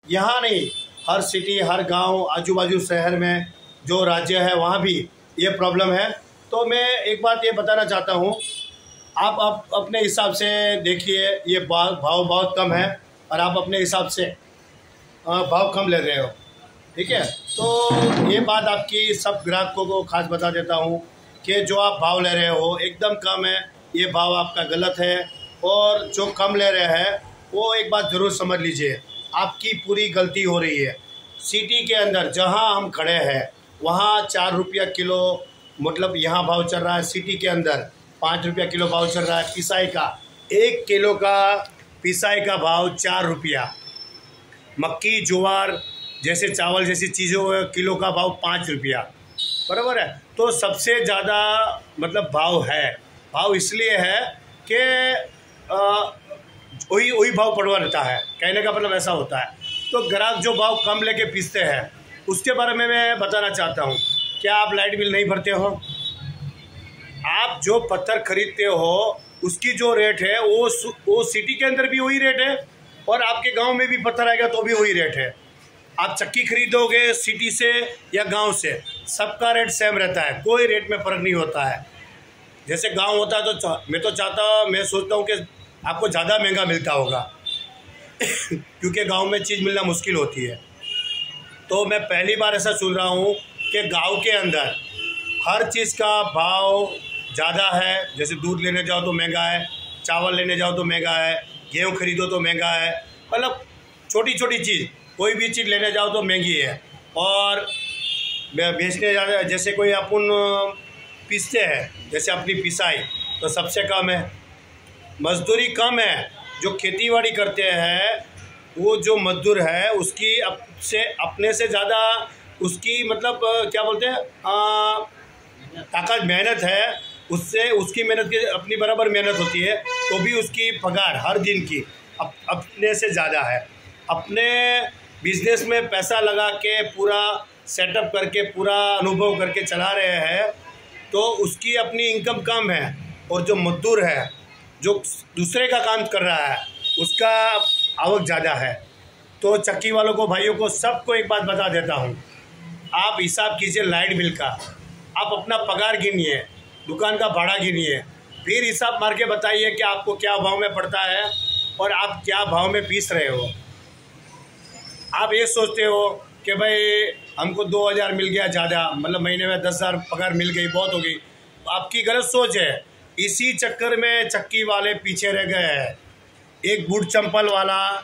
यहाँ नहीं, हर सिटी, हर गांव, आजू बाजू शहर में जो राज्य है वहाँ भी ये प्रॉब्लम है। तो मैं एक बात ये बताना चाहता हूँ, आप अपने हिसाब से देखिए, ये भाव बहुत कम है और आप अपने हिसाब से भाव कम ले रहे हो, ठीक है। तो ये बात आपकी सब ग्राहकों को खास बता देता हूँ कि जो आप भाव ले रहे हो एकदम कम है, ये भाव आपका गलत है। और जो कम ले रहे हैं वो एक बात ज़रूर समझ लीजिए, आपकी पूरी गलती हो रही है। सिटी के अंदर जहाँ हम खड़े हैं वहाँ 4 रुपया किलो, मतलब यहाँ भाव चल रहा है। सिटी के अंदर 5 रुपया किलो भाव चल रहा है पिसाई का। 1 किलो का पिसाई का भाव 4 रुपया। मक्की, ज्वार जैसे चावल जैसी चीज़ों किलो का भाव 5 रुपया, बराबर है। तो सबसे ज़्यादा मतलब भाव है। भाव इसलिए है कि वही भाव पड़वा रहता है, कहने का मतलब ऐसा होता है। तो ग्राहक जो भाव कम लेके पीसते हैं उसके बारे में मैं बताना चाहता हूँ। क्या आप लाइट बिल नहीं भरते हो? आप जो पत्थर खरीदते हो उसकी जो रेट है वो सिटी के अंदर भी वही रेट है और आपके गांव में भी पत्थर आएगा तो भी वही रेट है। आप चक्की खरीदोगे सिटी से या गांव से, सबका रेट सेम रहता है, कोई रेट में फ़र्क नहीं होता है। जैसे गांव होता है तो मैं सोचता हूँ कि आपको ज़्यादा महंगा मिलता होगा क्योंकि गांव में चीज़ मिलना मुश्किल होती है। तो मैं पहली बार ऐसा सुन रहा हूँ कि गांव के अंदर हर चीज़ का भाव ज़्यादा है। जैसे दूध लेने जाओ तो महंगा है, चावल लेने जाओ तो महंगा है, गेहूँ खरीदो तो महंगा है, मतलब छोटी छोटी चीज़, कोई भी चीज़ लेने जाओ तो महंगी है। और बेचने जा, जैसे कोई अपन पीसते हैं, जैसे अपनी पिसाई, तो सबसे कम है। मजदूरी कम है। जो खेतीबाड़ी करते हैं वो जो मजदूर है उसकी अपने से ज़्यादा उसकी मतलब क्या बोलते हैं ताकत, मेहनत है, उससे उसकी मेहनत की अपनी बराबर मेहनत होती है, तो भी उसकी पगार हर दिन की अपने से ज़्यादा है। अपने बिजनेस में पैसा लगा के पूरा सेटअप करके पूरा अनुभव करके चला रहे हैं तो उसकी अपनी इनकम कम है। और जो मजदूर है जो दूसरे का काम कर रहा है उसका आवक ज़्यादा है। तो चक्की वालों को, भाइयों को, सबको एक बात बता देता हूँ, आप हिसाब कीजिए लाइट बिल का, आप अपना पगार गिनिए, दुकान का भाड़ा गिनिए, फिर हिसाब मार के बताइए कि आपको क्या भाव में पड़ता है और आप क्या भाव में पीस रहे हो। आप ये सोचते हो कि भाई हमको 2000 मिल गया ज़्यादा, मतलब महीने में 10,000 पगार मिल गई, बहुत हो गई। आपकी गलत सोच है। इसी चक्कर में चक्की वाले पीछे रह गए हैं। एक बूट चंपल वाला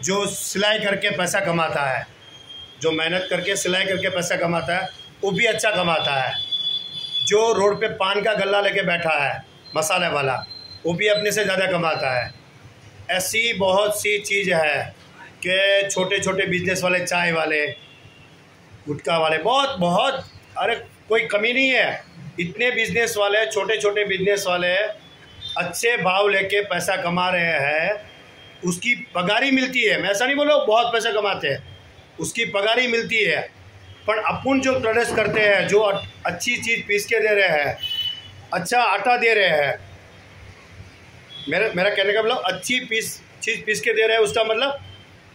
जो सिलाई करके पैसा कमाता है, जो मेहनत करके सिलाई करके पैसा कमाता है, वो भी अच्छा कमाता है। जो रोड पे पान का गल्ला लेके बैठा है मसाले वाला, वो भी अपने से ज़्यादा कमाता है। ऐसी बहुत सी चीज़ है कि छोटे छोटे बिजनेस वाले, चाय वाले, गुटखा वाले, बहुत अरे कोई कमी नहीं है। इतने बिजनेस वाले, छोटे छोटे बिजनेस वाले अच्छे भाव लेके पैसा कमा रहे हैं, उसकी पगारी मिलती है। मैं ऐसा नहीं बोल रहा हूँ बहुत पैसा कमाते हैं, उसकी पगारी मिलती है। पर अपन जो प्रोड्यूस करते हैं, जो अच्छी चीज़ पीस के दे रहे हैं, अच्छा आटा दे रहे हैं, मेरा कहने का मतलब अच्छी चीज़ पीस के दे रहे हैं, उसका मतलब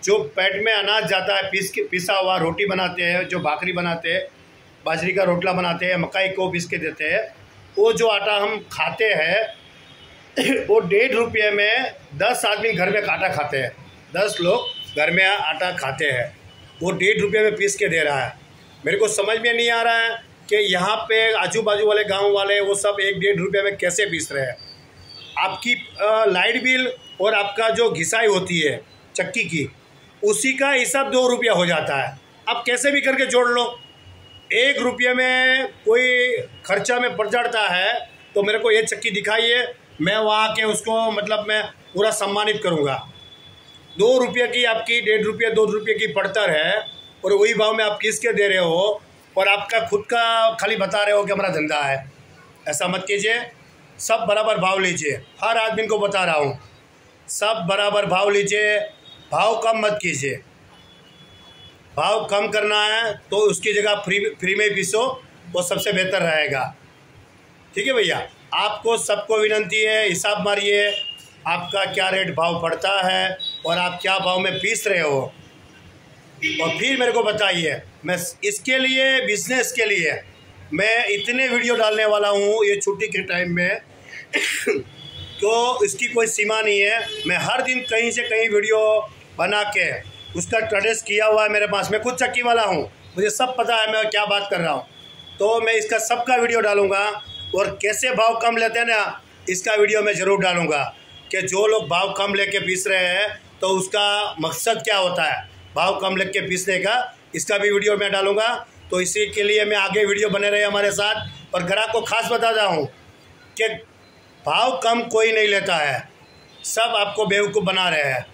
जो पेट में अनाज जाता है, पिसा हुआ रोटी बनाते हैं, जो भाकरी बनाते हैं, बाजरी का रोटला बनाते हैं, मकई को पीस के देते हैं, वो जो आटा हम खाते हैं वो 1.5 रुपये में 10 आदमी घर में आटा खाते हैं। 10 लोग घर में आटा खाते हैं, वो 1.5 रुपये में पीस के दे रहा है। मेरे को समझ में नहीं आ रहा है कि यहाँ पे आजू बाजू वाले गांव वाले वो सब 1-1.5 रुपये में कैसे पीस रहे हैं। आपकी लाइट बिल और आपका जो घिसाई होती है चक्की की, उसी का हिसाब 2 रुपया हो जाता है। आप कैसे भी करके जोड़ लो, 1 रुपये में कोई खर्चा में पड़ जाता है। तो मेरे को ये चक्की दिखाइए, मैं वहाँ के उसको मतलब मैं पूरा सम्मानित करूँगा। 2 रुपये की आपकी 1.5 रुपये 2 रुपये की पड़तर है और वही भाव में आप किस के दे रहे हो और आपका खुद का खाली बता रहे हो कि हमारा धंधा है। ऐसा मत कीजिए, सब बराबर भाव लीजिए। हर आदमी को बता रहा हूँ, सब बराबर भाव लीजिए, भाव कम मत कीजिए। भाव कम करना है तो उसकी जगह फ्री में पीसो, वो सबसे बेहतर रहेगा। ठीक है भैया, आपको सबको विनंती है, हिसाब मारिए आपका क्या रेट भाव पड़ता है और आप क्या भाव में पीस रहे हो। और फिर मेरे को बताइए। मैं इसके लिए, बिजनेस के लिए मैं इतने वीडियो डालने वाला हूँ ये छुट्टी के टाइम में तो इसकी कोई सीमा नहीं है। मैं हर दिन कहीं से कहीं वीडियो बना के उसका ट्रेस किया हुआ है मेरे पास। मैं खुद चक्की वाला हूँ, मुझे सब पता है मैं क्या बात कर रहा हूँ। तो मैं इसका सबका वीडियो डालूँगा और कैसे भाव कम लेते हैं ना, इसका वीडियो मैं ज़रूर डालूँगा कि जो लोग भाव कम लेके पीस रहे हैं तो उसका मकसद क्या होता है भाव कम लेके पीसने का, इसका भी वीडियो मैं डालूँगा। तो इसी के लिए मैं आगे वीडियो बने रहे हमारे साथ। और ग्राहक को खास बताता हूँ कि भाव कम कोई नहीं लेता है, सब आपको बेवकूफ़ बना रहे हैं।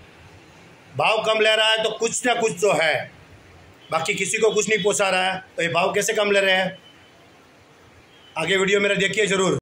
भाव कम ले रहा है तो कुछ ना कुछ तो है, बाकी किसी को कुछ नहीं पोसा रहा है, तो ये भाव कैसे कम ले रहे हैं। आगे वीडियो मेरा देखिए ज़रूर।